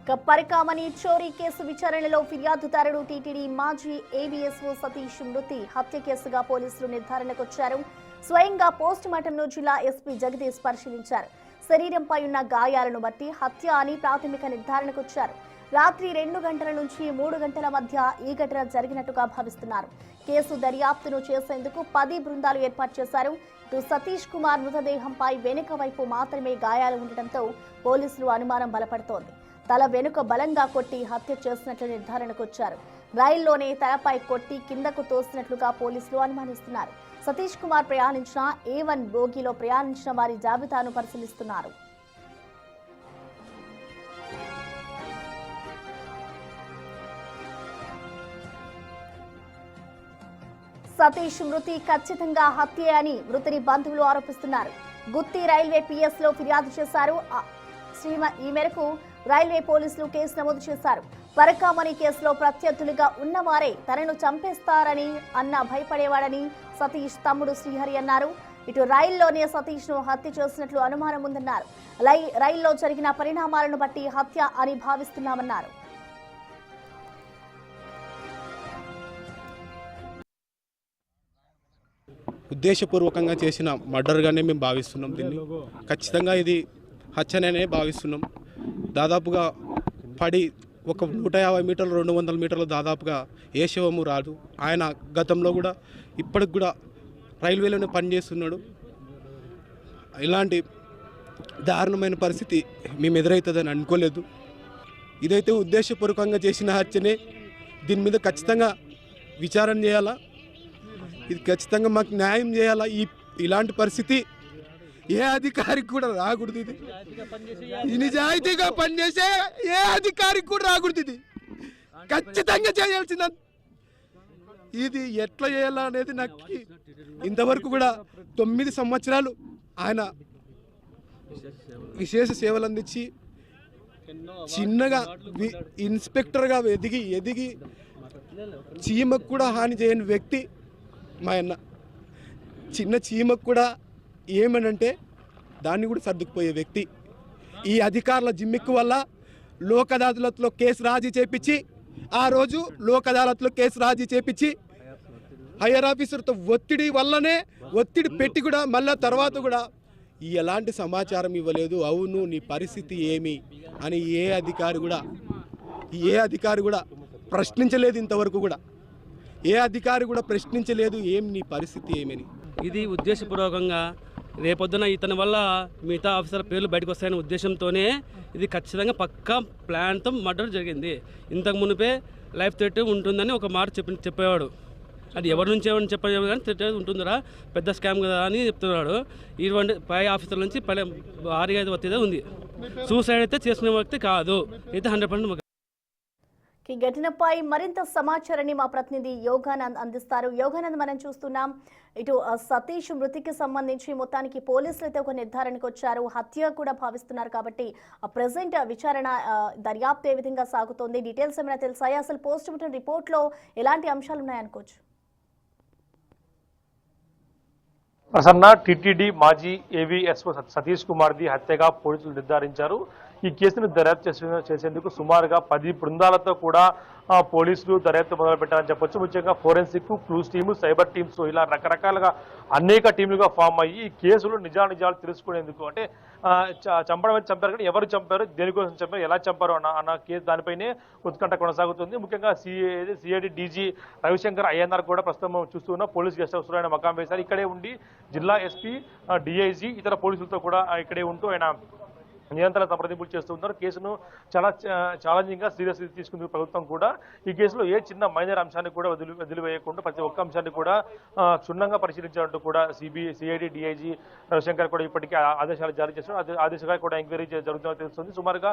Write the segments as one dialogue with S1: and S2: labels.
S1: పరికామని చోరీ కేసు విచారణలో ఫిర్యాదుదారుడు టీటీడీ మాజీ ఏవీఎస్ఓ సతీష్ మృతి హత్య కేసుగా పోలీసులు నిర్ధారణకొచ్చారు. స్వయంగా పోస్ట్ మార్టంను జిల్లా ఎస్పీ జగదీష్ పరిశీలించారు. శరీరంపై ఉన్న గాయాలను బట్టి హత్య అని ప్రాథమిక నిర్ధారణకొచ్చారు. రాత్రి 2 గంటల నుంచి 3 గంటల మధ్య ఈ ఘటన జరిగినట్టుగా భావిస్తున్నారు. కేసు దర్యాప్తును చేసేందుకు 10 బృందాలు ఏర్పాటు చేశారు. సతీష్ కుమార్ మృతదేహంపై వెనుక వైపు మాత్రమే గాయాలు ఉండటంతో పోలీసులు అనుమానం బలపడుతోంది. తల వెనుక బలంగా కొట్టి హత్య చేసినట్లు నిర్ధారణకొచ్చారు. రైల్లోనే తలపై కొట్టి కిందకు తోసినట్లుగా పోలీసులు అనుమానిస్తున్నారు. సతీష్ కుమార్ ప్రయాణించిన A1 బోగీలో ప్రయాణించిన వారి జాబితాను పరిశీలిస్తున్నారు. సతీష్ మృతి ఖచ్చితంగా హత్యే అని మృతుని బంధువులు ఆరోపిస్తున్నారు. గుత్తి రైల్వే PS లో ఫిర్యాదు చేశారు. ఈ మేరకు రైల్వే పోలీసులు కేసు నమోదు చేశారు. పరకామణి కేసులో ప్రత్యర్థులుగా ఉన్నవారే తనను చంపేస్తారని భయపడేవాడని సతీష్ తమ్ముడు శ్రీహరి అన్నారు. ఇటు రైల్లోనే సతీష్ ను హత్య చేసినట్లు అనుమానం ఉందన్నారు. రైల్లో జరిగిన పరిణామాలను బట్టి హత్య అని భావిస్తున్నామన్నారు.
S2: ఉద్దేశపూర్వకంగా చేసిన మర్డర్గానే మేము భావిస్తున్నాం. దీన్ని ఖచ్చితంగా ఇది హత్యనే భావిస్తున్నాం. దాదాపుగా పడి ఒక 150 మీటర్లు 200 మీటర్లు దాదాపుగా ఏ శవము రాదు. ఆయన గతంలో కూడా ఇప్పటికి కూడా రైల్వేలోనే పనిచేస్తున్నాడు. ఇలాంటి దారుణమైన పరిస్థితి మేము ఎదురవుతుందని అనుకోలేదు. ఇదైతే ఉద్దేశపూర్వకంగా చేసిన హత్యనే. దీని మీద ఖచ్చితంగా విచారణ చేయాలా. ఇది ఖచ్చితంగా మాకు న్యాయం చేయాలా. ఇలాంటి పరిస్థితి ఏ అధికారికి కూడా రాకూడదు. ఇది నిజాయితీగా పనిచేసే ఏ అధికారికి కూడా రాకూడదు. ఇది ఖచ్చితంగా చేయాల్సిన. ఇది ఎట్లా చేయాలా అనేది నాకు ఇంతవరకు కూడా 9 సంవత్సరాలు ఆయన విశేష సేవలు అందించి చిన్నగా ఇన్స్పెక్టర్గా ఎదిగి చీమకు కూడా హాని చేయని వ్యక్తి మా అన్న. చిన్న చీమకు కూడా ఏమనంటే దాన్ని కూడా సర్దుకుపోయే వ్యక్తి. ఈ అధికారుల జిమ్మిక్కు వల్ల లోక్ అదాలత్లో కేసు రాజీ చేపించి ఆ రోజు లోక్ అదాలత్లో కేసు రాజీ చేపించి హైయర్ ఆఫీసర్తో ఒత్తిడి పెట్టి కూడా మళ్ళీ తర్వాత కూడా ఎలాంటి సమాచారం ఇవ్వలేదు. అవును నీ పరిస్థితి ఏమి అని ఏ అధికారి కూడా ప్రశ్నించలేదు. ఇంతవరకు కూడా ఏ అధికారి కూడా ప్రశ్నించలేదు ఏం నీ పరిస్థితి ఏమని.
S3: ఇది ఉద్దేశపూర్వకంగా రేపొద్దున ఇతని వల్ల మిగతా ఆఫీసర్ పేర్లు బయటకు వస్తాయనే ఉద్దేశంతోనే ఇది ఖచ్చితంగా పక్కా ప్లాన్తో మర్డర్ జరిగింది. ఇంతకు మునిపే లైఫ్ థ్రెట్ ఉంటుందని ఒక మాట చెప్పేవాడు. అది ఎవరి నుంచి ఏమని చెప్పేది కానీ థ్రెట్ ఉంటుందిరా పెద్ద స్కామ్ కదా అని చెప్తున్నాడు. ఇటువంటి పై ఆఫీసర్ల నుంచి భారీగా ఒత్తిడి ఉంది. సూసైడ్ అయితే చేసుకునే వ్యక్తి కాదు. అయితే 100%
S1: ఈ ఘటనపై మరింత సమాచారాన్ని మా ప్రతినిధి యోగానంద్ అందిస్తారు. యోగానంద్, మనం చూస్తున్నాం ఇటు సతీష్ మృతికి సంబంధించి మొత్తానికి పోలీసులు అయితే ఒక నిర్ధారణకు వచ్చారు. హత్య కూడా భావిస్తున్నారు. కాబట్టి ప్రెసెంట్ విచారణ దర్యాప్తు ఏ విధంగా సాగుతోంది, డీటెయిల్స్ ఏమైనా తెలుసాయా? అసలు పోస్ట్ మార్టం రిపోర్ట్లో ఎలాంటి అంశాలు ఉన్నాయనుకోవచ్చు?
S4: ప్రసన్న, టీటీడీ మాజీ ఏవీఎస్ఓ సతీష్ కుమార్ది హత్యగా పోలీసులు నిర్ధారించారు. ఈ కేసును దర్యాప్తు చేసేందుకు సుమారుగా 10 బృందాలతో కూడా పోలీసులు దర్యాప్తు మొదలుపెట్టారని చెప్పొచ్చు. ముఖ్యంగా forensic, clues team, cyber teams ఇలా రకరకాలుగా అనేక టీంలుగా ఫామ్ అయ్యి ఈ కేసులో నిజాలు తెలుసుకునేందుకు, అంటే చంపడం అయితే చంపారు కానీ ఎవరు చంపారు, దేనికోసం చంపారు, ఎలా చంపారు అన్న కేసు దానిపైనే ఉత్కంఠ కొనసాగుతుంది. ముఖ్యంగా సిఐడి డీజీ రవిశంకర్ అయ్యన్నార్ కూడా ప్రస్తుతం చూస్తున్న పోలీస్ గెస్ట్ హౌస్లో ఆయన మకాం వేశారు. ఇక్కడే ఉండి జిల్లా ఎస్పీ, డిఐజీ ఇతర పోలీసులతో కూడా ఇక్కడే ఉంటూ ఆయన నిరంతర సంప్రదింపులు చేస్తున్నారు. కేసును చాలా ఛాలెంజింగ్ గా సీరియస్ తీసుకుంది ప్రభుత్వం కూడా. ఈ కేసులో ఏ చిన్న మైనర్ అంశాన్ని కూడా వదిలివేయకుండా ప్రతి ఒక్క అంశాన్ని కూడా క్షుణ్ణంగా పరిశీలించాలంటూ కూడా సిఐడి డిఐజీ రవిశంకర్ కూడా ఇప్పటికీ ఆదేశాలు జారీ చేస్తున్నారు. ఆదేశాలుగా కూడా ఎంక్వైరీ జరుగుతుందని తెలుస్తుంది. సుమారుగా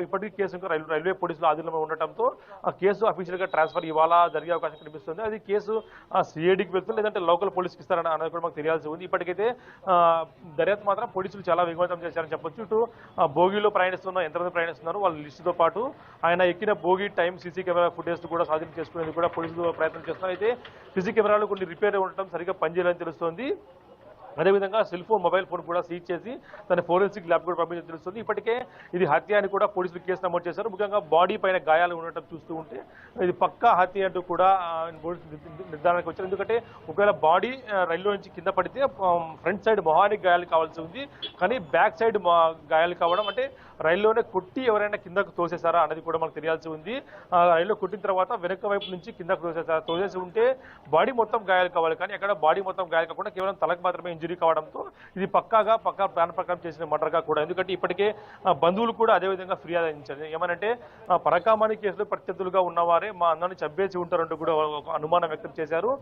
S4: ఇప్పటికీ కేసు రైల్వే పోలీసులు ఆధీనంలో ఉండటంతో ఆ కేసు అఫీషియల్ గా ట్రాన్స్ఫర్ ఇవాళ జరిగే అవకాశం కనిపిస్తుంది. అది కేసు సిఐడికి వెళ్తుంది, లేదంటే లోకల్ పోలీసుకి ఇస్తారని అనేది కూడా మాకు తెలియాల్సి ఉంది. ఇప్పటికైతే దర్యాప్తు మాత్రం పోలీసులు చాలా వేగవంతం చేశారని చెప్పొచ్చు. బోగిలో ప్రయాణిస్తున్న ఎంతమంది ప్రయాణిస్తున్నారు వాళ్ళ లిస్టుతో పాటు ఆయన ఎక్కిన బోగి టైం సీసీ కెమెరా ఫుటేజ్ కూడా స్వాధీనం చేసుకునేందుకు కూడా పోలీసులు ప్రయత్నం చేస్తున్నారు. అయితే సీసీ కెమెరాలు కొన్ని రిపేర్ ఉండటం సరిగ్గా పనిచేయాలని తెలుస్తోంది. అదేవిధంగా మొబైల్ ఫోన్ కూడా సీజ్ చేసి తన ఫోరెన్సిక్ ల్యాబ్ కూడా పంపించడం తెలుస్తుంది. ఇప్పటికే ఇది హత్య అని కూడా పోలీసులు కేసు నమోదు చేశారు. ముఖ్యంగా బాడీ పైన గాయాలు ఉండటం చూస్తూ ఉంటే ఇది పక్కా హత్య అంటూ కూడా పోలీసులు నిర్ధారణకు వచ్చారు. ఎందుకంటే ఒకవేళ బాడీ రైల్లో నుంచి కింద పడితే ఫ్రంట్ సైడ్ మొహానికి గాయాలు కావాల్సి ఉంది, కానీ బ్యాక్ సైడ్ గాయాలు కావడం అంటే రైల్లోనే కొట్టి ఎవరైనా కిందకు తోసేశారా అన్నది కూడా మనకు తెలియాల్సి ఉంది. రైల్లో కొట్టిన తర్వాత వెనక వైపు నుంచి కిందకు తోసేసి ఉంటే బాడీ మొత్తం గాయాలు కావాలి, కానీ అక్కడ బాడీ మొత్తం గాయాలు కాకుండా కేవలం తలకు మాత్రమే ఇంజరీ కావడంతో ఇది పక్కా ప్లాన్ ప్రకారం చేసిన మర్డర్గా కూడా. ఎందుకంటే ఇప్పటికే బంధువులు కూడా అదేవిధంగా ఫిర్యాదు అందించారు. ఏమనంటే పరకామణి కేసులో ప్రత్యర్థులుగా ఉన్నవారే మా అన్నని చంపేసి ఉంటారంటూ కూడా ఒక అనుమానం వ్యక్తం చేశారు.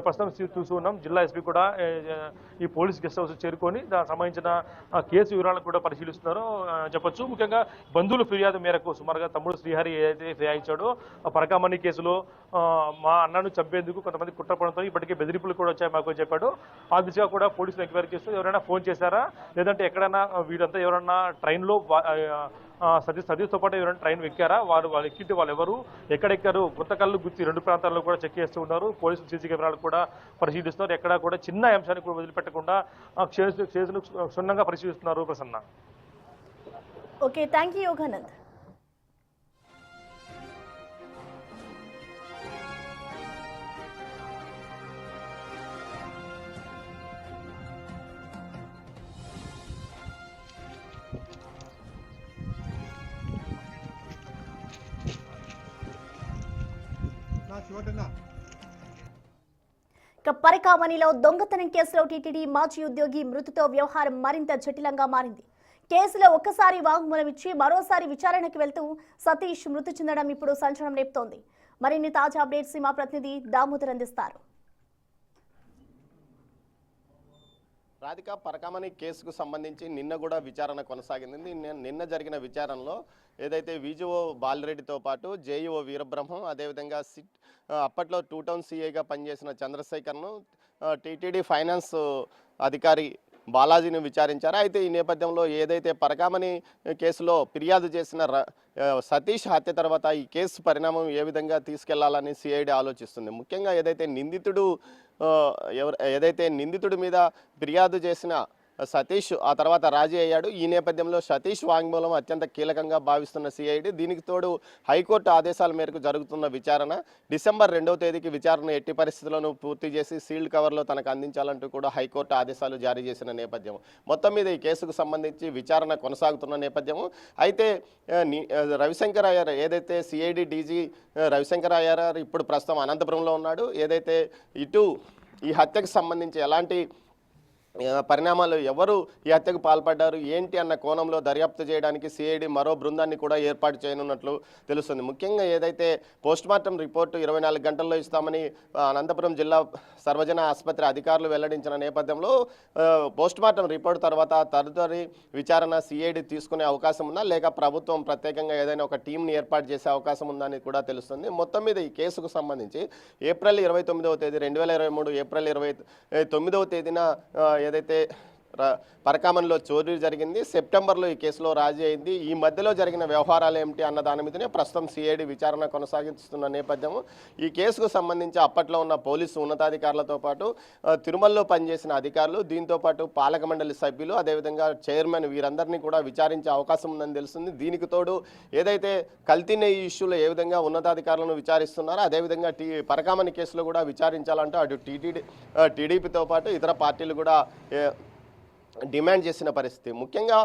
S4: ప్రస్తుతం చూస్తూ ఉన్నాం, జిల్లా ఎస్పీ కూడా ఈ పోలీస్ గెస్ట్ హౌస్ చేరుకొని దానికి సంబంధించిన కేసు వివరాలను కూడా పరిశీలిస్తున్నారో చెప్పొచ్చు. ముఖ్యంగా బంధువుల ఫిర్యాదు మేరకు సుమారుగా తమ్ముడు శ్రీహరి ఏదైతే ఫిర్యాదించాడో పరకామణి కేసులో మా అన్నను చంపేందుకు కొంతమంది కుట్రపడంతో ఇప్పటికే బెదిరింపులు కూడా వచ్చాయి మాకు చెప్పాడు. ఆ దిశగా కూడా పోలీసులు ఎంక్వైరీ చేస్తూ ఎవరైనా ఫోన్ చేశారా, లేదంటే ఎక్కడైనా వీరంతా ఎవరన్నా ట్రైన్లో సతీష్తో పాటు ఎవరైనా ట్రైన్ ఎక్కారా, వాళ్ళు ఎక్కింటే వాళ్ళు ఎవరు, ఎక్కడెక్కారు, గుంతకల్లు గుత్తి 2 ప్రాంతాల్లో కూడా చెక్ చేస్తూ ఉన్నారు. పోలీసులు సీసీ కెమెరాలు కూడా పరిశీలిస్తున్నారు. ఎక్కడా కూడా చిన్న అంశాన్ని కూడా వదిలిపెట్టకుండా కేసును క్షుణ్ణంగా పరిశీలిస్తున్నారు. Prasanna.
S1: Okay, thank you Yoganand. ఇక పరకామణిలో దొంగతనం కేసులో టీటీడీ మాజీ ఉద్యోగి మృతితో వ్యవహారం మరింత జటిలంగా మారింది. కేసులో ఒక్కసారి వాంగ్మూలం ఇచ్చి మరోసారి విచారణకు వెళ్తూ సతీష్ మృతి చెందడం ఇప్పుడు సంచలనం రేపుతోంది. మరిన్ని తాజా అప్డేట్స్ మా ప్రతినిధి దామోదర్ అందిస్తారు.
S5: రాధిక, పరకామణి కేసుకు సంబంధించి నిన్న కూడా విచారణ కొనసాగింది. నిన్న జరిగిన విచారణలో ఏదైతే విజిఓ బాలిరెడ్డితో పాటు జేఈఓ వీరబ్రహ్మం, అదేవిధంగా అప్పట్లో 2 టౌన్ సిఐగా పనిచేసిన చంద్రశేఖర్ను టీటీడీ ఫైనాన్స్ అధికారి బాలాజీని విచారించారు. అయితే ఈ నేపథ్యంలో ఏదైతే పరకామణి కేసులో ఫిర్యాదు చేసిన సతీష్ హత్య తర్వాత ఈ కేసు పరిణామం ఏ విధంగా తీసుకెళ్లాలని సిఐడి ఆలోచిస్తుంది. ముఖ్యంగా ఏదైతే నిందితుడి మీద ఫిర్యాదు చేసిన సతీష్ ఆ తర్వాత రాజీ అయ్యాడు. ఈ నేపథ్యంలో సతీష్ వాంగ్మూలం అత్యంత కీలకంగా భావిస్తున్న సిఐడి, దీనికి తోడు హైకోర్టు ఆదేశాల మేరకు జరుగుతున్న విచారణ డిసెంబర్ 2వ తేదీకి విచారణ ఎట్టి పరిస్థితుల్లోనూ పూర్తి చేసి సీల్డ్ కవర్లో తనకు అందించాలంటూ కూడా హైకోర్టు ఆదేశాలు జారీ చేసిన నేపథ్యం. మొత్తం మీద ఈ కేసుకు సంబంధించి విచారణ కొనసాగుతున్న నేపథ్యం. అయితే రవిశంకర్ అయ్యర్, ఏదైతే సిఐడి డీజీ రవిశంకర్ అయ్యర్ ఇప్పుడు ప్రస్తుతం అనంతపురంలో ఉన్నాడు. ఏదైతే ఈ హత్యకు సంబంధించి ఎలాంటి పరిణామాలు, ఎవరు ఈ హత్యకు పాల్పడ్డారు ఏంటి అన్న కోణంలో దర్యాప్తు చేయడానికి సిఐడి మరో బృందాన్ని కూడా ఏర్పాటు చేయనున్నట్లు తెలుస్తుంది. ముఖ్యంగా ఏదైతే పోస్ట్మార్టం రిపోర్టు 24 గంటల్లో ఇస్తామని అనంతపురం జిల్లా సర్వజన ఆసుపత్రి అధికారులు వెల్లడించిన నేపథ్యంలో పోస్ట్మార్టం రిపోర్ట్ తర్వాత తదుపరి విచారణ సిఐడి తీసుకునే అవకాశం ఉందా, లేక ప్రభుత్వం ప్రత్యేకంగా ఏదైనా ఒక టీంని ఏర్పాటు చేసే అవకాశం ఉందా అని కూడా తెలుస్తుంది. మొత్తం మీద ఈ కేసుకు సంబంధించి ఏప్రిల్ 29వ తేదీ 2023 ఏప్రిల్ 29వ తేదీన ఏదైతే పరకామణిలో చోరీ జరిగింది, సెప్టెంబర్లో ఈ కేసులో రాజీ అయింది. ఈ మధ్యలో జరిగిన వ్యవహారాలు ఏమిటి అన్న దాని మీదనే ప్రస్తుతం సిఐడి విచారణ కొనసాగిస్తున్న నేపథ్యం. ఈ కేసుకు సంబంధించి అప్పట్లో ఉన్న పోలీసు ఉన్నతాధికారులతో పాటు తిరుమలలో పనిచేసిన అధికారులు, దీంతో పాటు పాలక మండలి సభ్యులు, అదేవిధంగా చైర్మన్ వీరందరినీ కూడా విచారించే అవకాశం ఉందని తెలుస్తుంది. దీనికి తోడు ఏదైతే కల్తీ నెయ్యి ఇష్యూలో ఏ విధంగా ఉన్నతాధికారులను విచారిస్తున్నారో అదేవిధంగా పరకామణి కేసులో కూడా విచారించాలంటూ అటు టీడీపీతో పాటు ఇతర పార్టీలు కూడా డిమాండ్ చేసిన పరిస్థితి. ముఖ్యంగా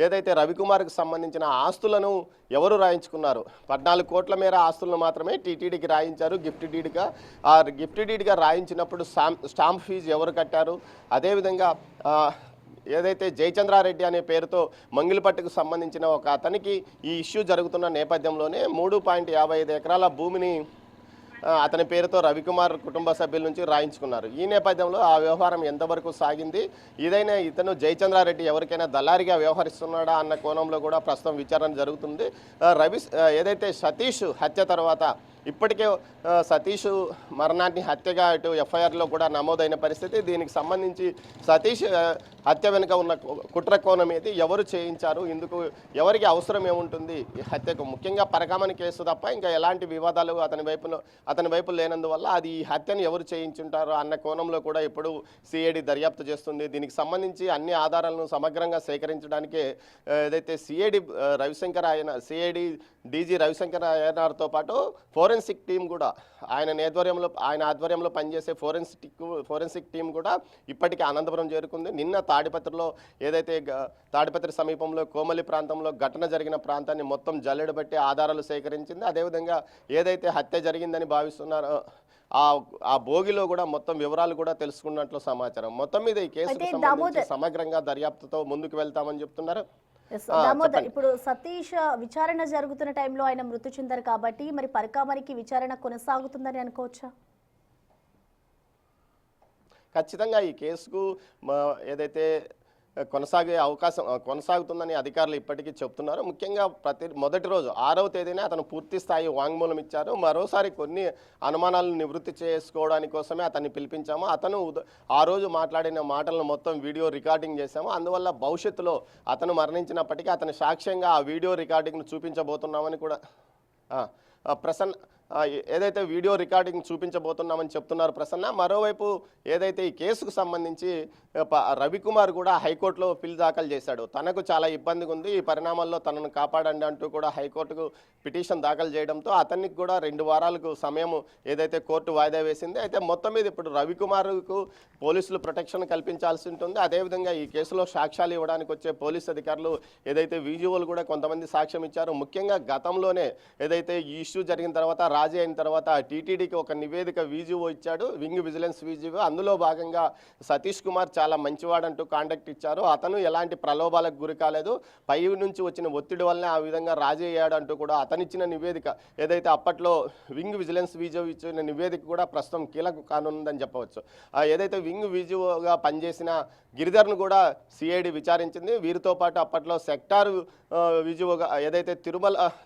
S5: ఏదైతే రవికుమార్కి సంబంధించిన ఆస్తులను ఎవరు రాయించుకున్నారు, 14 కోట్ల మేర ఆస్తులను మాత్రమే టీటీడీకి రాయించారు గిఫ్ట్ డీడ్గా. ఆ గిఫ్ట్ డీడ్గా రాయించినప్పుడు స్టాంప్ ఫీజు ఎవరు కట్టారు, అదేవిధంగా ఏదైతే జయచంద్రారెడ్డి అనే పేరుతో మంగిలిపట్టుకు సంబంధించిన ఒక అతనికి ఈ ఇష్యూ జరుగుతున్న నేపథ్యంలోనే 3.55 ఎకరాల భూమిని అతని పేరుతో రవికుమార్ కుటుంబ సభ్యుల నుంచి రాయించుకున్నారు. ఈ నేపథ్యంలో ఆ వ్యవహారం ఎంతవరకు సాగింది, ఇతను జయచంద్రారెడ్డి ఎవరికైనా దళారిగా వ్యవహరిస్తున్నాడా అన్న కోణంలో కూడా ప్రస్తుతం విచారణ జరుగుతుంది. ఏదైతే సతీష్ హత్య తర్వాత ఇప్పటికే సతీష్ మరణాన్ని హత్యగా ఇటు ఎఫ్ఐఆర్లో కూడా నమోదైన పరిస్థితి. దీనికి సంబంధించి సతీష్ హత్య వెనుక ఉన్న కుట్ర కోణం ఏది, ఎవరు చేయించారు, ఇందుకు ఎవరికి అవసరం ఏముంటుంది ఈ హత్యకు, ముఖ్యంగా పరకామణి కేసు తప్ప ఇంకా ఎలాంటి వివాదాలు అతని వైపు లేనందువల్ల అది ఈ హత్యను ఎవరు చేయించుంటారు అన్న కోణంలో కూడా ఇప్పుడు సిఐడి దర్యాప్తు చేస్తుంది. దీనికి సంబంధించి అన్ని ఆధారాలను సమగ్రంగా సేకరించడానికే ఏదైతే సిఐడి డీజీ రవిశంకర్ అయ్యనార్తో పాటు ఫోరెన్సిక్ టీం కూడా ఆయన ఆధ్వర్యంలో పనిచేసే ఫోరెన్సిక్ టీం కూడా ఇప్పటికే అనంతపురం చేరుకుంది. నిన్న తాడిపత్రి సమీపంలో కోమలి ప్రాంతంలో ఘటన జరిగిన ప్రాంతాన్ని మొత్తం జల్లెడ బట్టి ఆధారాలు సేకరించింది. అదేవిధంగా ఏదైతే హత్య జరిగిందని భావిస్తున్నారో ఆ భోగిలో కూడా మొత్తం వివరాలు కూడా తెలుసుకున్నట్లు సమాచారం. మొత్తం మీద ఈ కేసుకు సంబంధించి సమగ్రంగా దర్యాప్తుతో ముందుకు వెళ్తామని చెప్తున్నారు.
S1: దామోదర్, ఇప్పుడు సతీష్ విచారణ జరుగుతున్న టైంలో ఆయన మృతి చెందారు కాబట్టి మరి పరకామణికి విచారణ కొనసాగుతుందని అనుకోవచ్చా?
S5: ఖచ్చితంగా ఈ కేసుకు ఏదైతే కొనసాగుతుందని అధికారులు ఇప్పటికీ చెప్తున్నారు. ముఖ్యంగా మొదటి రోజు 6వ తేదీనే అతను పూర్తి స్థాయి వాంగ్మూలం ఇచ్చారు. మరోసారి కొన్ని అనుమానాలను నివృత్తి చేసుకోవడానికి కోసమే అతన్ని పిలిపించాము. అతను ఆ రోజు మాట్లాడిన మాటలను మొత్తం వీడియో రికార్డింగ్ చేశాము. అందువల్ల భవిష్యత్తులో అతను మరణించినప్పటికీ అతని సాక్ష్యంగా ఆ వీడియో రికార్డింగ్ను చూపించబోతున్నామని కూడా ఏదైతే వీడియో రికార్డింగ్ చూపించబోతున్నామని చెప్తున్నారు ప్రసన్న. మరోవైపు ఏదైతే ఈ కేసుకు సంబంధించి రవికుమార్ కూడా హైకోర్టులో పిల్ దాఖలు చేశాడు. తనకు చాలా ఇబ్బందిగా ఉంది, ఈ పరిణామాల్లో తనను కాపాడండి అంటూ కూడా హైకోర్టుకు పిటిషన్ దాఖలు చేయడంతో అతనికి కూడా 2 వారాలకు సమయం ఏదైతే కోర్టు వాయిదా వేసింది. అయితే మొత్తం మీద ఇప్పుడు రవికుమార్కు పోలీసులు ప్రొటెక్షన్ కల్పించాల్సి ఉంటుంది. అదేవిధంగా ఈ కేసులో సాక్ష్యాలు ఇవ్వడానికి వచ్చే పోలీసు అధికారులు ఏదైతే వీజీఓలు కూడా కొంతమంది సాక్ష్యం ఇచ్చారు. ముఖ్యంగా గతంలోనే ఏదైతే ఈ ఇష్యూ జరిగిన తర్వాత రాజీ అయిన తర్వాత టీటీడీకి ఒక నివేదిక వీజీఓ ఇచ్చాడు, వింగ్ విజిలెన్స్ వీజీఓ. అందులో భాగంగా సతీష్ కుమార్ చాలా మంచివాడంటూ కాంటాక్ట్ ఇచ్చారు. అతను ఎలాంటి ప్రలోభాలకు గురి కాలేదు, పై నుంచి వచ్చిన ఒత్తిడి వల్లనే ఆ విధంగా రాజీ అయ్యాడంటూ కూడా అతనిచ్చిన నివేదిక ఏదైతే అప్పట్లో వింగ్ విజిలెన్స్ వీజీఓ ఇచ్చిన నివేదిక కూడా ప్రస్తుతం కీలక కానుందని చెప్పవచ్చు. ఏదైతే వింగ్ వీజీఓగా పనిచేసిన గిరిధర్ను కూడా సిఐడి విచారించింది. వీరితో పాటు అప్పట్లో సెక్టార్ వీజీఓగా ఏదైతే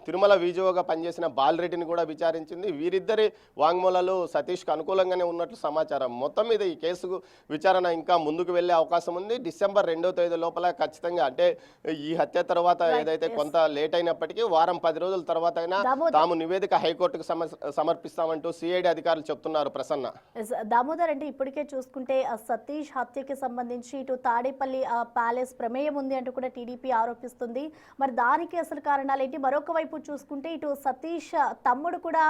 S5: తిరుమల వీజీఓగా పనిచేసిన బాలరెడ్డిని కూడా విచారించింది. వీరిద్దరి వాంగ్మూలాలు సతీష్కు అనుకూలంగానే ఉన్నట్లు సమాచారం. మొత్తం మీద ఈ కేసుకు విచారణ ఇంకా ముందుకు వెళ్లే అవకాశం ఉంది. డిసెంబర్ 2వ తేదీ లోపల ఖచ్చితంగా, అంటే ఈ హత్య తర్వాత ఏదైతే కొంత లేట్ అయినప్పటికీ వారం 10 రోజుల తర్వాత అయినా తాము నివేదిక హైకోర్టుకు సమర్పిస్తామంటూ సిఐడి అధికారులు చెప్తున్నారు. ప్రసన్న,
S1: దామోదర్, అంటే ఇప్పటికే చూసుకుంటే సతీష్ హత్యకి సంబంధించి ఇటు తాడేపల్లి ప్యాలెస్ ప్రమేయం ఉంది అంటూ కూడా టీడీపీ ఆరోపిస్తుంది. మరి దానికి అసలు కారణాలు ఏంటి? మరొక వైపు చూసుకుంటే ఇటు సతీష్ తమ్ముడు కూడా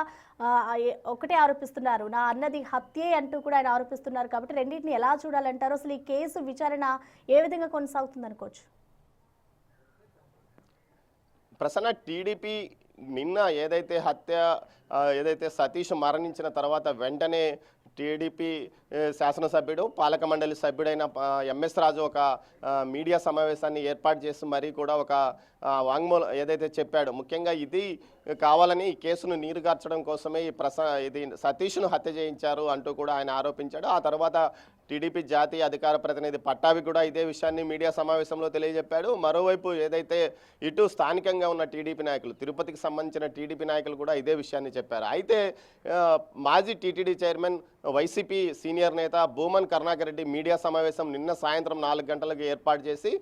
S1: ఒకటే ఆరోపిస్తున్నారు, నా అన్నది హత్యే అంటూ కూడా ఆయన ఆరోపిస్తున్నారు. కాబట్టి రెండింటిని ఎలా చూడాలంటారు? అసలు ఈ కేసు విచారణ ఏ విధంగా కొనసాగుతుంది అనుకోవచ్చు?
S5: ప్రసన్న, టీడీపీ నిన్న ఏదైతే సతీష్ మరణించిన తర్వాత వెంటనే టీడీపీ శాసనసభ్యుడు పాలక మండలి సభ్యుడైన ఎంఎస్ రాజు ఒక మీడియా సమావేశాన్ని ఏర్పాటు చేసి మరీ కూడా ఒక వాంగ్మూలం ఏదైతే చెప్పాడు. ముఖ్యంగా ఇది కావాలని ఈ కేసును నీరుగార్చడం కోసమే ఇది సతీష్ను హత్య చేయించారు అంటూ కూడా ఆయన ఆరోపించాడు. ఆ తర్వాత టీడీపీ జాతీయ అధికార ప్రతినిధి పట్టాభి కూడా ఇదే విషయాన్ని మీడియా సమావేశంలో తెలియజెప్పాడు. మరోవైపు ఏదైతే ఇటు స్థానికంగా ఉన్న టీడీపీ నాయకులు, తిరుపతికి సంబంధించిన టీడీపీ నాయకులు కూడా ఇదే విషయాన్ని చెప్పారు. అయితే మాజీ టీటీడీ చైర్మన్ వైసీపీ సీనియర్ నేత భూమన్ కరుణాకర్ రెడ్డి మీడియా సమావేశం నిన్న సాయంత్రం 4 గంటలకు ఏర్పాటు చేసి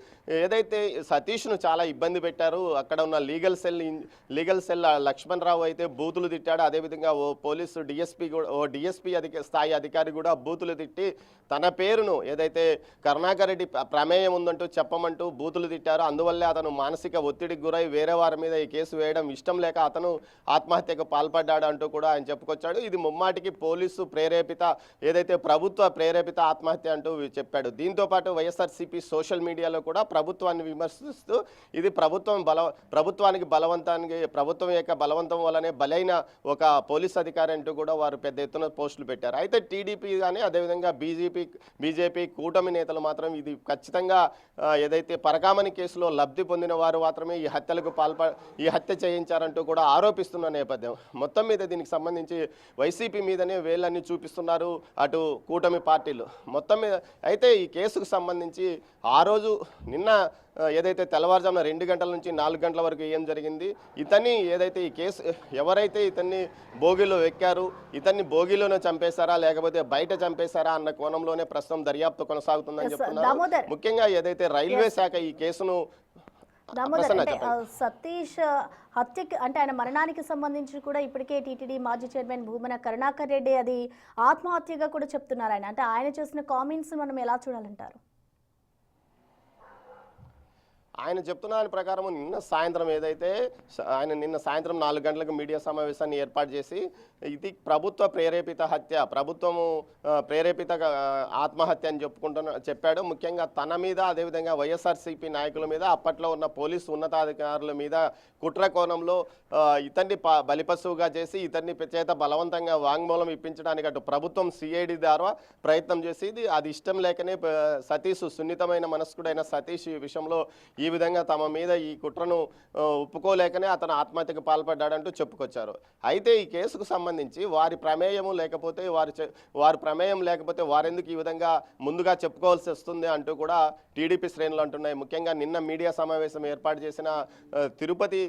S5: ఏదైతే సతీష్ను చాలా ఇబ్బంది పెట్టారు, అక్కడ ఉన్న లీగల్ సెల్ లక్ష్మణ్ రావు అయితే బూతులు తిట్టాడు. అదేవిధంగా ఓ పోలీసు డిఎస్పీ స్థాయి అధికారి కూడా బూతులు తిట్టి తన పేరును ఏదైతే కరుణాకర్ రెడ్డి ప్రమేయం ఉందంటూ చెప్పమంటూ బూతులు తిట్టారు. అందువల్లే అతను మానసిక ఒత్తిడికి గురై వేరే వారి మీద ఈ కేసు వేయడం ఇష్టం లేక అతను ఆత్మహత్యకు పాల్పడ్డాడు అంటూ కూడా ఆయన చెప్పుకొచ్చాడు. ఇది ముమ్మాటికి పోలీసు ప్రేరేపిత, ఏదైతే ప్రభుత్వ ప్రేరేపిత ఆత్మహత్య అంటూ చెప్పాడు. దీంతో పాటు వైఎస్ఆర్సీపీ సోషల్ మీడియాలో కూడా ప్రభుత్వాన్ని విమర్శిస్తూ ఇది ప్రభుత్వం యొక్క బలవంతం వల్లనే బలైన ఒక పోలీస్ అధికారి అంటూ కూడా వారు పెద్ద ఎత్తున పోస్టులు పెట్టారు. అయితే టీడీపీ కానీ అదేవిధంగా బీజేపీ కూటమి నేతలు మాత్రం ఇది ఖచ్చితంగా ఏదైతే పరకామణి కేసులో లబ్ధి పొందిన వారు మాత్రమే ఈ హత్య చేయించారంటూ కూడా ఆరోపిస్తున్న నేపథ్యం. మొత్తం మీద దీనికి సంబంధించి వైసీపీ మీదనే వేళ్ళన్ని చూపిస్తున్న చేస్తున్నారు అటు కూటమి పార్టీలు మొత్తం మీద. అయితే ఈ కేసుకు సంబంధించి ఆ రోజు నిన్న ఏదైతే తెల్లవారుజామున 2 గంటల నుంచి 4 గంటల వరకు ఏం జరిగింది, ఇతన్ని ఏదైతే ఈ కేసు ఎవరైతే ఇతన్ని భోగిలో ఎక్కారు, ఇతన్ని భోగిలోనే చంపేశారా లేకపోతే బయట చంపేశారా అన్న కోణంలోనే ప్రస్తుతం దర్యాప్తు కొనసాగుతుందని చెప్తున్నారు.
S1: దామోదర్.
S5: ముఖ్యంగా ఏదైతే రైల్వే శాఖ ఈ కేసును
S1: దామోదర్, అంటే సతీష్ హత్యకి అంటే ఆయన మరణానికి సంబంధించి కూడా ఇప్పటికే టీటీడీ మాజీ చైర్మన్ భూమన కరుణాకర్ రెడ్డి అది ఆత్మహత్యగా కూడా చెప్తున్నారు. అంటే ఆయన చేసిన కామెంట్స్ మనం ఎలా చూడాలంటారు?
S5: ఆయన చెప్తున్న దాని ప్రకారం నిన్న సాయంత్రం ఏదైతే నిన్న సాయంత్రం 4 గంటలకు మీడియా సమావేశాన్ని ఏర్పాటు చేసి ఇది ప్రభుత్వ ప్రేరేపిత హత్య, ప్రభుత్వము ప్రేరేపిత ఆత్మహత్య అని చెప్పాడు. ముఖ్యంగా తన మీద అదేవిధంగా వైఎస్ఆర్సీపీ నాయకుల మీద అప్పట్లో ఉన్న పోలీసు ఉన్నతాధికారుల మీద కుట్ర కోణంలో ఇతన్ని బలిపశువుగా చేసి ఇతన్ని చేత బలవంతంగా వాంగ్మూలం ఇప్పించడానికి అటు ప్రభుత్వం సిఐడి ద్వారా ప్రయత్నం చేసి అది ఇష్టం లేకనే సతీష్ సున్నితమైన మనస్కుడైన సతీష్ ఈ విషయంలో ఈ విధంగా తమ మీద ఈ కుట్రను ఒప్పుకోలేకనే అతను ఆత్మహత్యకు పాల్పడ్డాడంటూ చెప్పుకొచ్చారు. అయితే ఈ కేసుకు సంబంధించి వారి ప్రమేయము లేకపోతే వారి ప్రమేయం లేకపోతే వారెందుకు ఈ విధంగా ముందుగా చెప్పుకోవాల్సి వస్తుంది అంటూ కూడా టీడీపీ శ్రేణులు అంటున్నాయి. ముఖ్యంగా నిన్న మీడియా సమావేశం ఏర్పాటు చేసిన తిరుపతి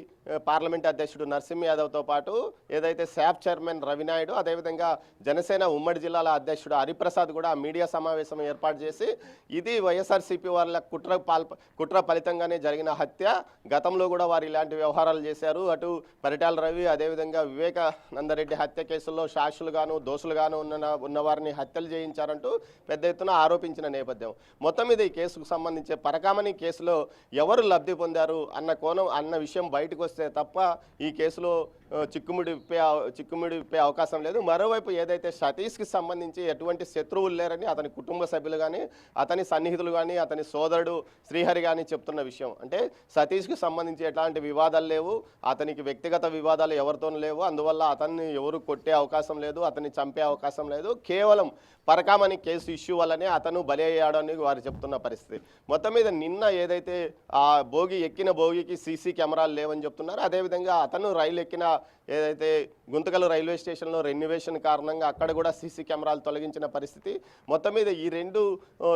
S5: పార్లమెంట్ అధ్యక్షుడు నరసింహ యాదవ్తో పాటు ఏదైతే శాప్ చైర్మన్ రవినాయుడు అదేవిధంగా జనసేన ఉమ్మడి జిల్లాల అధ్యక్షుడు హరిప్రసాద్ కూడా మీడియా సమావేశం ఏర్పాటు చేసి ఇది వైఎస్ఆర్సీపీ వాళ్ళ కుట్ర ఫలితంగానే జరిగిన హత్య, గతంలో కూడా వారు ఇలాంటి వ్యవహారాలు చేశారు, అటు పరిటాల రవి అదేవిధంగా వివేకానందరెడ్డి హత్య కేసుల్లో సాక్షులుగాను దోషులుగాను ఉన్న వారిని హత్యలు చేయించారంటూ పెద్ద ఎత్తున ఆరోపించిన నేపథ్యం. మొత్తం మీద ఈ కేసుకు సంబంధించి పరకామణి కేసులో ఎవరు లబ్ధి పొందారు అన్న విషయం బయటకు వస్తే తప్ప ఈ కేసులో చిక్కుముడి విప్పే అవకాశం లేదు. మరోవైపు ఏదైతే సతీష్కి సంబంధించి ఎటువంటి శత్రువులు లేరని అతని కుటుంబ సభ్యులు కానీ అతని సన్నిహితులు కానీ అతని సోదరుడు శ్రీహరి కానీ చెప్తున్న విషయం, అంటే సతీష్కి సంబంధించి ఎట్లాంటి వివాదాలు లేవు, అతనికి వ్యక్తిగత వివాదాలు ఎవరితోనూ లేవు, అందువల్ల అతన్ని ఎవరు కొట్టే అవకాశం లేదు, అతన్ని చంపే అవకాశం లేదు, కేవలం పరకామణి కేసు ఇష్యూ వల్లనే అతను బలి అయ్యాడని వారు చెప్తున్న పరిస్థితి. మొత్తం మీద నిన్న ఏదైతే ఆ ఎక్కిన భోగికి సీసీ కెమెరాలు లేవని చెప్తున్నారు, అదేవిధంగా అతను రైలు ఎక్కిన ఏదైతే గుంతకల్ రైల్వే స్టేషన్లో రెన్యువేషన్ కారణంగా అక్కడ కూడా సీసీ కెమెరాలు తొలగించిన పరిస్థితి. మొత్తం మీద ఈ 2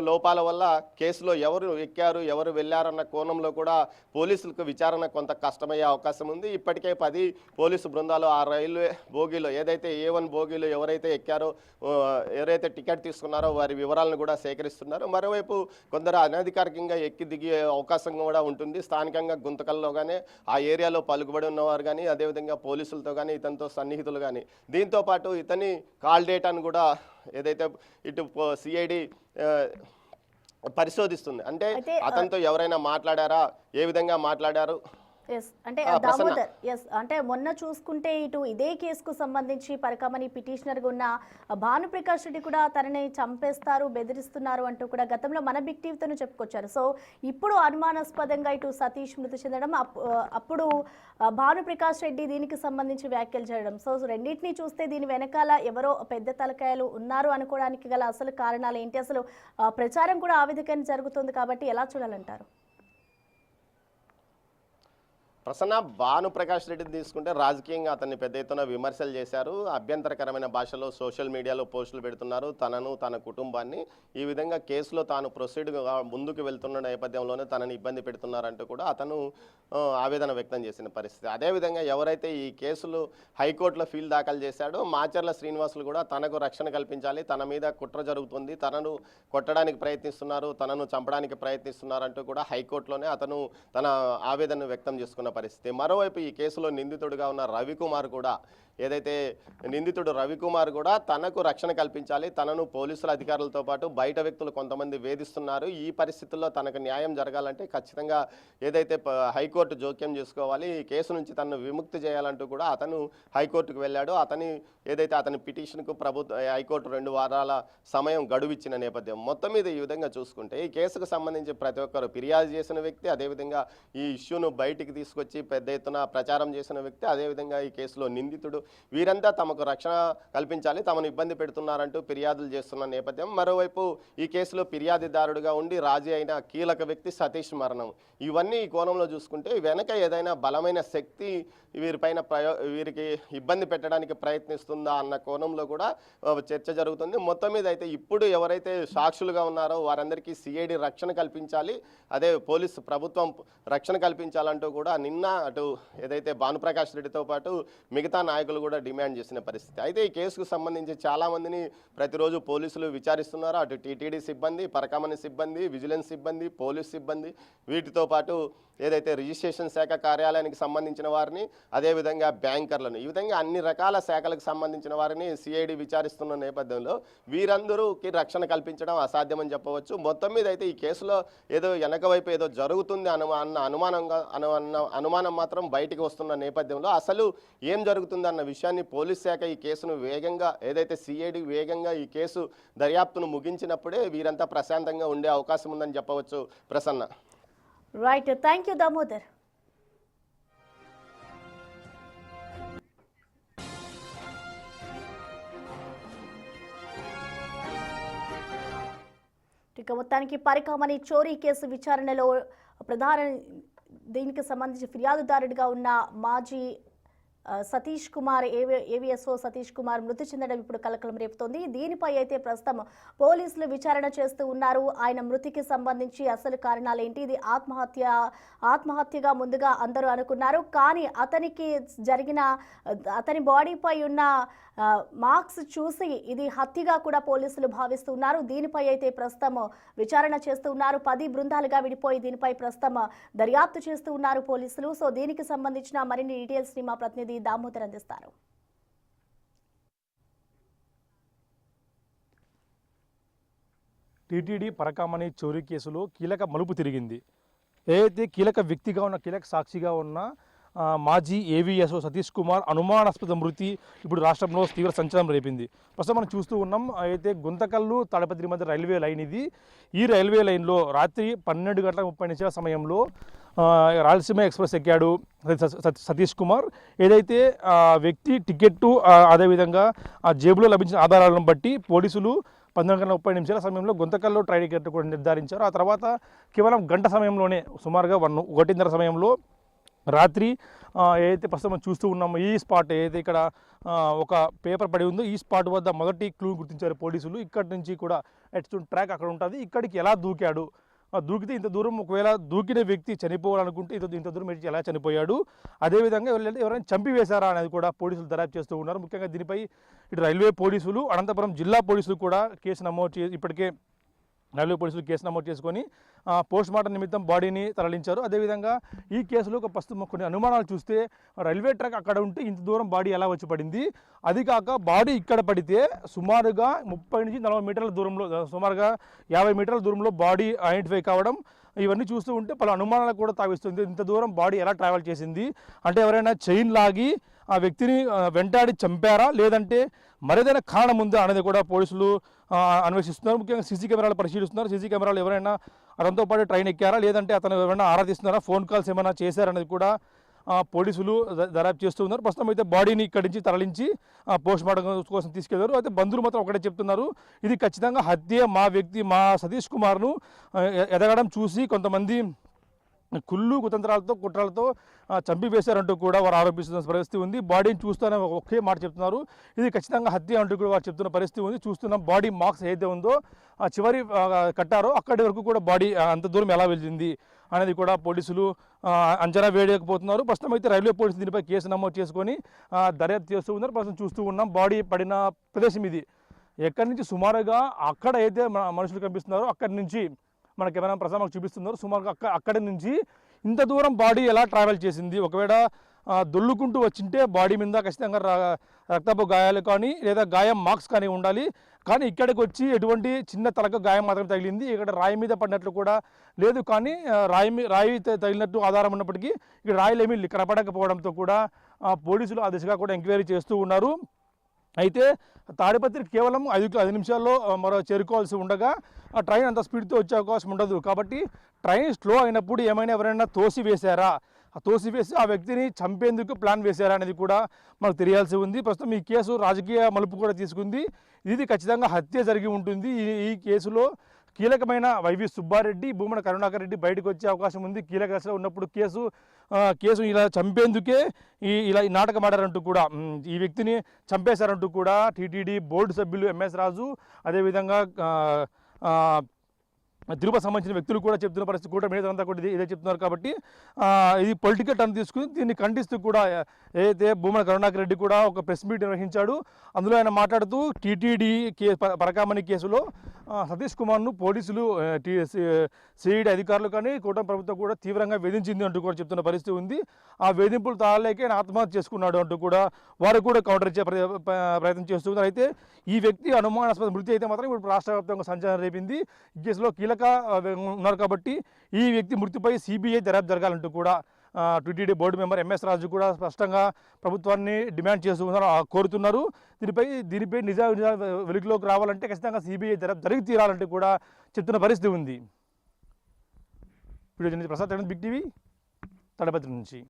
S5: లోపాల వల్ల కేసులో ఎవరు ఎక్కారు ఎవరు వెళ్ళారన్న కోణంలో కూడా పోలీసులకు విచారణ కొంత కష్టమయ్యే అవకాశం ఉంది. ఇప్పటికే 10 పోలీసు బృందాలు ఆ రైల్వే భోగిలో ఏదైతే A1 భోగిలో ఎవరైతే ఎక్కారో ఎవరైతే టికెట్ తీసుకున్నారో వారి వివరాలను కూడా సేకరిస్తున్నారు. మరోవైపు కొందరు అనధికారికంగా ఎక్కి దిగే అవకాశం కూడా ఉంటుంది. స్థానికంగా గుంతకల్లో కానీ ఆ ఏరియాలో పలుకుబడి ఉన్నవారు కానీ అదేవిధంగా పోలీసులతో కానీ ఇతనితో సన్నిహితులు కానీ దీంతో పాటు ఇతని కాల్ డేటాను కూడా ఏదైతే ఇటు సిఐడి పరిశోధిస్తుంది. అంటే అతనితో ఎవరైనా మాట్లాడారా, ఏ విధంగా మాట్లాడారు.
S1: అంటే దామోదర్, అంటే మొన్న చూసుకుంటే ఇటు ఇదే కేసుకు సంబంధించి పరకామణి పిటిషనర్గా ఉన్న భానుప్రకాష్ రెడ్డి కూడా తనని చంపేస్తారు బెదిరిస్తున్నారు అంటూ కూడా గతంలో మన బిగ్ టీవీతోనే చెప్పుకొచ్చారు. సో ఇప్పుడు అనుమానాస్పదంగా ఇటు సతీష్ మృతి చెందడం, అప్పుడు భానుప్రకాష్ రెడ్డి దీనికి సంబంధించి వ్యాఖ్యలు చేయడం, సో రెండింటినీ చూస్తే దీని వెనకాల ఎవరో పెద్ద తలకాయలు ఉన్నారు అనుకోవడానికి గల అసలు కారణాలు ఏంటి? అసలు ప్రచారం కూడా ఆ విధంగానే జరుగుతుంది కాబట్టి ఎలా చూడాలంటారు?
S5: ప్రసన్న భానుప్రకాష్ రెడ్డిని తీసుకుంటే రాజకీయంగా అతన్ని పెద్ద ఎత్తున విమర్శలు చేశారు, అభ్యంతరకరమైన భాషలో సోషల్ మీడియాలో పోస్టులు పెడుతున్నారు, తనను తన కుటుంబాన్ని ఈ విధంగా కేసులో తాను ప్రొసీడ్గా ముందుకు వెళ్తున్న నేపథ్యంలోనే తనని ఇబ్బంది పెడుతున్నారంటూ కూడా అతను ఆవేదన వ్యక్తం చేసిన పరిస్థితి. అదేవిధంగా ఎవరైతే ఈ కేసులు హైకోర్టులో ఫీల్ దాఖలు చేశాడో మాచర్ల శ్రీనివాసులు కూడా తనకు రక్షణ కల్పించాలి, తన మీద కుట్ర జరుగుతుంది, తనను కొట్టడానికి ప్రయత్నిస్తున్నారు, తనను చంపడానికి ప్రయత్నిస్తున్నారంటూ కూడా హైకోర్టులోనే అతను తన ఆవేదనను వ్యక్తం చేసుకున్న పరిస్థితి. మరోవైపు ఈ కేసులో నిందితుడిగా ఉన్న రవికుమార్ కూడా ఏదైతే నిందితుడు రవికుమార్ కూడా తనకు రక్షణ కల్పించాలి, తనను పోలీసుల అధికారులతో పాటు బయట వ్యక్తులు కొంతమంది వేధిస్తున్నారు, ఈ పరిస్థితుల్లో తనకు న్యాయం జరగాలంటే ఖచ్చితంగా ఏదైతే హైకోర్టు జోక్యం చేసుకోవాలి, ఈ కేసు నుంచి తనను విముక్తి చేయాలంటూ కూడా అతను హైకోర్టుకు వెళ్ళాడు. ఏదైతే అతని పిటిషన్కు హైకోర్టు 2 వారాల సమయం గడువిచ్చిన నేపథ్యం. మొత్తం మీద ఈ విధంగా చూసుకుంటే ఈ కేసుకు సంబంధించి ప్రతి ఒక్కరు ఫిర్యాదు చేసిన వ్యక్తి అదేవిధంగా ఈ ఇష్యూను బయటికి తీసుకు తీసుకొచ్చి పెద్ద ఎత్తున ప్రచారం చేసిన వ్యక్తి, అదేవిధంగా ఈ కేసులో నిందితుడు, వీరంతా తమకు రక్షణ కల్పించాలి, తమను ఇబ్బంది పెడుతున్నారంటూ ఫిర్యాదులు చేస్తున్న నేపథ్యం. మరోవైపు ఈ కేసులో ఫిర్యాదుదారుడుగా ఉండి రాజీ అయిన కీలక వ్యక్తి సతీష్ మరణం. ఇవన్నీ ఈ కోణంలో చూసుకుంటే వెనక ఏదైనా బలమైన శక్తి వీరిపైన వీరికి ఇబ్బంది పెట్టడానికి ప్రయత్నిస్తుందా అన్న కోణంలో కూడా చర్చ జరుగుతుంది. మొత్తం మీద అయితే ఇప్పుడు ఎవరైతే సాక్షులుగా ఉన్నారో వారందరికీ సిఐడి రక్షణ కల్పించాలి, అదే పోలీసు ప్రభుత్వం రక్షణ కల్పించాలంటూ కూడా నిన్న అటు ఏదైతే భానుప్రకాష్ రెడ్డితో పాటు మిగతా నాయకులు కూడా డిమాండ్ చేసిన పరిస్థితి. అయితే ఈ కేసుకు సంబంధించి చాలామందిని ప్రతిరోజు పోలీసులు విచారిస్తున్నారు. అటు టీటీడీ సిబ్బంది, పరకామణి సిబ్బంది, విజిలెన్స్ సిబ్బంది, పోలీస్ సిబ్బంది, వీటితో పాటు ఏదైతే రిజిస్ట్రేషన్ శాఖ కార్యాలయానికి సంబంధించిన వారిని, అదేవిధంగా బ్యాంకర్లను, ఈ విధంగా అన్ని రకాల శాఖలకు సంబంధించిన వారిని సిఐడి విచారిస్తున్న నేపథ్యంలో వీరందరూకి రక్షణ కల్పించడం అసాధ్యమని చెప్పవచ్చు. మొత్తం మీద అయితే ఈ కేసులో ఏదో వెనక వైపు ఏదో జరుగుతుంది అన్న అనుమానం మాత్రం బయటికి వస్తున్న నేపథ్యంలో అసలు ఏం జరుగుతుంది అన్న విషయాన్ని పోలీస్ శాఖ ఈ కేసును వేగంగా, ఏదైతే సిఐడి వేగంగా ఈ కేసు దర్యాప్తును ముగించినప్పుడే వీరంతా ప్రశాంతంగా ఉండే అవకాశం ఉందని చెప్పవచ్చు. Prasanna.
S1: Right, thank you Damodar. ఇక మొత్తానికి పరకామణి చోరీ కేసు విచారణలో దీనికి సంబంధించి ఫిర్యాదుదారుడిగా ఉన్న మాజీ సతీష్ కుమార్ ఏవిఎస్ఓ సతీష్ కుమార్ మృతి చెందడం ఇప్పుడు కలకలం రేపుతోంది. దీనిపై అయితే ప్రస్తుతం పోలీసులు విచారణ చేస్తూ ఉన్నారు. ఆయన మృతికి సంబంధించి అసలు కారణాలు ఏంటి, ఇది ఆత్మహత్యగా ముందుగా అందరూ అనుకున్నారు. కానీ అతని బాడీపై ఉన్న మార్క్స్ చూసి ఇది హత్యగా కూడా పోలీసులు భావిస్తున్నారు. దీనిపై అయితే ప్రస్తుతం విచారణ చేస్తూ ఉన్నారు. 10 బృందాలుగా విడిపోయి దీనిపై ప్రస్తుతం దర్యాప్తు చేస్తూ ఉన్నారు పోలీసులు. సో దీనికి సంబంధించిన మరిన్ని డీటెయిల్స్ ని మా ప్రతినిధి దామోదర్ అందిస్తారు.
S4: టీటీడీ పరకామణి చోరీ కేసులో కీలక మలుపు తిరిగింది. ఏదైతే కీలక వ్యక్తిగా ఉన్న, కీలక సాక్షిగా ఉన్న మాజీ ఏవిఎస్ఓ సతీష్ కుమార్ అనుమానాస్పద మృతి ఇప్పుడు రాష్ట్రంలో తీవ్ర సంచలనం రేపింది. ప్రస్తుతం మనం చూస్తూ ఉన్నాం, అయితే గుంతకల్లు తాడపత్రి మధ్య రైల్వే లైన్ ఇది. ఈ రైల్వే లైన్లో రాత్రి 12:30 సమయంలో రాయలసీమ ఎక్స్ప్రెస్ ఎక్కాడు సతీష్ కుమార్. ఏదైతే వ్యక్తి టికెట్టు, అదేవిధంగా జేబులో లభించిన ఆధారాలను బట్టి పోలీసులు 12:30 సమయంలో గుంతకల్లో ట్రైన్ ఎక్కినట్టు కూడా నిర్ధారించారు. ఆ తర్వాత కేవలం గంట సమయంలోనే, సుమారుగా 1:30 సమయంలో రాత్రి ఏదైతే ప్రస్తుతం చూస్తూ ఉన్నామో ఈ స్పాట్, ఏదైతే ఇక్కడ ఒక పేపర్ పడి ఉందో ఈ స్పాట్ వద్ద మొదటి క్లూ గుర్తించారు పోలీసులు. ఇక్కడి నుంచి కూడా ట్రాక్ అక్కడ ఉంటుంది, ఇక్కడికి ఎలా దూకాడు, దూకితే ఇంత దూరం, ఒకవేళ దూకిన వ్యక్తి చనిపోవాలనుకుంటే ఇంత దూరం ఎలా చనిపోయాడు, అదేవిధంగా ఎవరైనా చంపివేశారా అనేది కూడా పోలీసులు దర్యాప్తు చేస్తూ ఉన్నారు. ముఖ్యంగా దీనిపై ఇటు రైల్వే పోలీసులు, అనంతపురం జిల్లా పోలీసులు కూడా కేసు నమోదు ఇప్పటికే రైల్వే పోలీసులు కేసు నమోదు చేసుకొని పోస్ట్ మార్టం నిమిత్తం బాడీని తరలించారు. అదేవిధంగా ఈ కేసులో ప్రస్తుతం కొన్ని అనుమానాలు చూస్తే రైల్వే ట్రాక్ అక్కడ ఉంటే ఇంత దూరం బాడీ ఎలా వచ్చి పడింది, అది కాక బాడీ ఇక్కడ పడితే సుమారుగా 30 నుంచి 40 మీటర్ల దూరంలో, సుమారుగా 50 మీటర్ల దూరంలో బాడీ ఐడెంటిఫై కావడం, ఇవన్నీ చూస్తూ ఉంటే పలు అనుమానాలు కూడా తావిస్తుంది. ఇంత దూరం బాడీ ఎలా ట్రావెల్ చేసింది అంటే ఎవరైనా చైన్ లాగి ఆ వ్యక్తిని వెంటాడి చంపారా, లేదంటే మరేదైనా కారణం ఉందా అనేది కూడా పోలీసులు అన్వేషిస్తున్నారు. ముఖ్యంగా సీసీ కెమెరాలు పరిశీలిస్తున్నారు. సీసీ కెమెరాలు ఎవరైనా అతనితో పాటు ట్రైన్ ఎక్కారా, లేదంటే అతను ఎవరైనా ఆరాధిస్తున్నారా, ఫోన్ కాల్స్ ఏమైనా చేశారనేది కూడా పోలీసులు దర్యాప్తు చేస్తూ ఉన్నారు. ప్రస్తుతం అయితే బాడీని ఇక్కడి నుంచి తరలించి పోస్ట్ మార్టం కోసం తీసుకెళ్లారు. అయితే బంధువులు మాత్రం ఒకటే చెప్తున్నారు, ఇది ఖచ్చితంగా హత్య, మా సతీష్ కుమార్ను ఎదగడం చూసి కొంతమంది కుళ్ళు కుతంత్రాలతో కుట్రలతో చంపివేశారంటూ కూడా వారు ఆరోపిస్తున్న పరిస్థితి ఉంది. బాడీని చూస్తూనే ఒకే మాట చెప్తున్నారు, ఇది ఖచ్చితంగా హత్య అంటూ కూడా వారు చెప్తున్న పరిస్థితి ఉంది. చూస్తున్నాం బాడీ మార్క్స్ ఏదైతే ఉందో చివరి కట్టారో అక్కడి వరకు కూడా బాడీ అంత దూరం ఎలా వెళ్ళింది అనేది కూడా పోలీసులు అంచనా వేయలేకపోతున్నారు. ప్రస్తుతం అయితే రైల్వే పోలీసులు దీనిపై కేసు నమోదు చేసుకొని దర్యాప్తు చేస్తూ ఉన్నారు. ప్రస్తుతం చూస్తూ ఉన్నాం బాడీ పడిన ప్రదేశం ఇది. ఎక్కడి నుంచి సుమారుగా అక్కడ అయితే మనుషులు కనిపిస్తున్నారో అక్కడి నుంచి మనకి ఏమైనా ప్రసాదం చూపిస్తున్నారు, సుమారుగా అక్కడి నుంచి ఇంత దూరం బాడీ ఎలా ట్రావెల్ చేసింది, ఒకవేళ దొల్లుకుంటూ వచ్చింటే బాడీ మీద ఖచ్చితంగా రక్తపు గాయాలు కానీ లేదా గాయం మార్క్స్ కానీ ఉండాలి. కానీ ఇక్కడికి వచ్చి ఎటువంటి చిన్న తలకు గాయం మాత్రం తగిలింది, ఇక్కడ రాయి మీద పడినట్లు కూడా లేదు. కానీ రాయి తగిలినట్టు ఆధారం ఉన్నప్పటికీ ఇక్కడ రాయిలేమీ కనపడకపోవడంతో కూడా పోలీసులు ఆ దిశగా కూడా ఎంక్వైరీ చేస్తూ ఉన్నారు. అయితే తాడిపత్రి కేవలం 5 నిమిషాల్లో మరో చేరుకోవాల్సి ఉండగా ఆ ట్రైన్ అంత స్పీడ్తో వచ్చే అవకాశం ఉండదు. కాబట్టి ట్రైన్ స్లో అయినప్పుడు ఏమైనా ఎవరైనా తోసి వేశారా, తోసివేసి ఆ వ్యక్తిని చంపేందుకు ప్లాన్ వేశారా అనేది కూడా మనకు తెలియాల్సి ఉంది. ప్రస్తుతం ఈ కేసు రాజకీయ మలుపు కూడా తీసుకుంది. ఇది ఖచ్చితంగా హత్య జరిగి ఉంటుంది. ఈ కేసులో కీలకమైన వైవి సుబ్బారెడ్డి, భూమన కరుణాకర్ రెడ్డి బయటకు వచ్చే అవకాశం ఉంది. కీలక దశలో ఉన్నప్పుడు కేసు ఇలా చంపేందుకే ఇలా ఈ నాటకం ఆడారంటూ కూడా, ఈ వ్యక్తిని చంపేశారంటూ కూడా టీటీడీ బోర్డు సభ్యులు ఎంఎస్ రాజు, అదేవిధంగా తిరుపతి సంబంధించిన వ్యక్తులు కూడా చెప్తున్న పరిస్థితి కూడా మీదంతా కూడా ఇదే చెప్తున్నారు. కాబట్టి ఇది పొలిటికల్ టర్న్ తీసుకుని దీన్ని ఖండిస్తూ కూడా ఏదైతే భూమన కరుణాకర్ రెడ్డి కూడా ఒక ప్రెస్ మీట్ నిర్వహించాడు. అందులో ఆయన మాట్లాడుతూ టీటీడీ పరకామణి కేసులో సతీష్ కుమార్ను పోలీసులు, సిఐడి అధికారులు కానీ కూటమి ప్రభుత్వం కూడా తీవ్రంగా వేధించింది అంటూ కూడా చెప్తున్న పరిస్థితి ఉంది. ఆ వేధింపులు తాళలేక ఆయన ఆత్మహత్య చేసుకున్నాడు అంటూ కూడా వారు కూడా కౌంటర్ ఇచ్చే ప్రయత్నం చేస్తున్నారు. అయితే ఈ వ్యక్తి అనుమానాస్పద మృతి అయితే మాత్రం ఇప్పుడు రాష్ట్ర వ్యాప్తంగా సంచలనం రేపింది. ఈ కేసులో కీలక ఉన్నారు కాబట్టి ఈ వ్యక్తి మృతిపై సిబిఐ దర్యాప్తు జరగాలంటూ కూడా టీటీడీ బోర్డు మెంబర్ ఎంఎస్ రాజు కూడా స్పష్టంగా ప్రభుత్వాన్ని డిమాండ్ చేస్తున్నారు, కోరుతున్నారు. దీనిపై నిజా వెలుగులోకి రావాలంటే ఖచ్చితంగా సిబిఐ దర్యాప్తు జరిగి తీరాలంటూ కూడా చెప్తున్న పరిస్థితి ఉంది. Video Prasad big TV Tadipatri నుంచి.